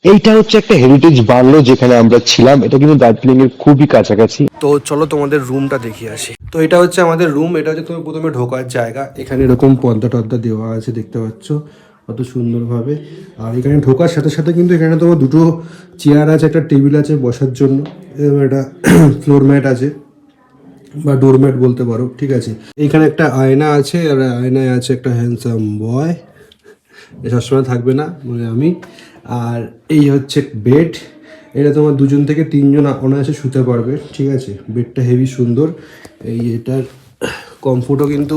এইটা হচ্ছে একটা হেরিটেজ বাংলো যেখানে আমরা ছিলাম, এটা কিন্তু দার্জিলিং এর খুবই কাছাকাছি। তো চলো তোমাদের রুমটা দেখিয়ে আসি। তো এটা হচ্ছে আমাদের রুম, এটা হচ্ছে তুমি প্রথমে ঢোকার জায়গা। এখানে এরকম পর্দা টর্দা দেওয়া আছে, দেখতে পাচ্ছ কত সুন্দরভাবে। আর এখানে ঢোকার সাথে সাথে কিন্তু এখানে তোমার দুটো চেয়ার আছে, একটা টেবিল আছে বসার জন্য, এবং একটা ফ্লোর ম্যাট আছে বা ডোরম্যাট বলতে পারো, ঠিক আছে। এইখানে একটা আয়না আছে, আর আয়নায় আছে একটা হ্যান্ডসাম বয়, সবসময় থাকবে না মানে আমি। আর এই হচ্ছে বেড, এটা তোমার 2 থেকে 3 অনায়াসে শুতে পারবে, ঠিক আছে। বেডটা হেভি সুন্দর, এই এটার কমফোর্টও কিন্তু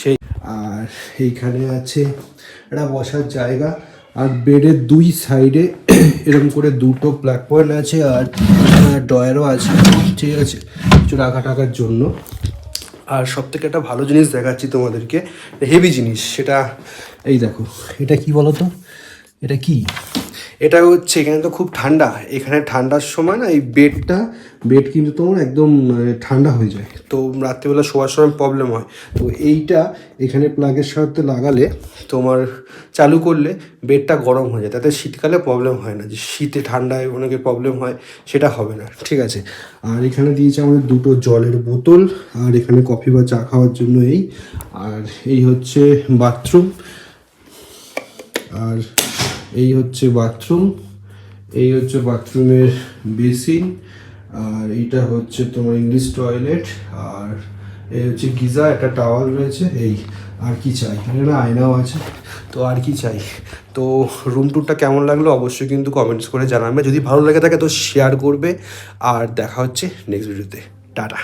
সেই। আর এইখানে আছে একটা বসার জায়গা, আর বেডের 2 সাইডে এরকম করে দুটো প্লাগ পয়েন্ট আছে, আর ডয়ারও আছে, ঠিক আছে, কিছু রাখা টাকার জন্য। আর সব থেকে একটা ভালো জিনিস দেখাচ্ছি তোমাদেরকে, হেভি জিনিস, সেটা এই দেখো। এটা কি বলো তো, এটা কি? এটা হচ্ছে, এখানে তো খুব ঠান্ডা, এখানে ঠান্ডার সময় না এই বেড কিন্তু তোমার একদম ঠান্ডা হয়ে যায়, তো রাত্রিবেলা শোয়ার সময় প্রবলেম হয়। তো এইটা এখানে প্লাগের সাথে লাগালে, তোমার চালু করলে বেডটা গরম হয়ে যায়, তাতে শীতকালে প্রবলেম হয় না, যে শীতে ঠান্ডায় অনেকের প্রবলেম হয়, সেটা হবে না, ঠিক আছে। আর এখানে দিয়েছে আমাদের দুটো জলের বোতল, আর এখানে কফি বা চা খাওয়ার জন্য এই। আর এই হচ্ছে বাথরুম, আর এই হচ্ছে বাথরুম, এই হচ্ছে বাথরুমের বেসিন, আর এইটা হচ্ছে তোমার ইংলিশ টয়লেট, আর এই হচ্ছে গিজার, একটা টাওয়াল রয়েছে, এই। আর কি চাই, এখানে আয়নাও আছে, তো আর কি চাই। তো রুম টুরটা কেমন লাগলো অবশ্যই কিন্তু কমেন্টস করে জানাবে, যদি ভালো লাগে থাকে তো শেয়ার করবে, আর দেখা হচ্ছে নেক্সট ভিডিওতে। টাটা।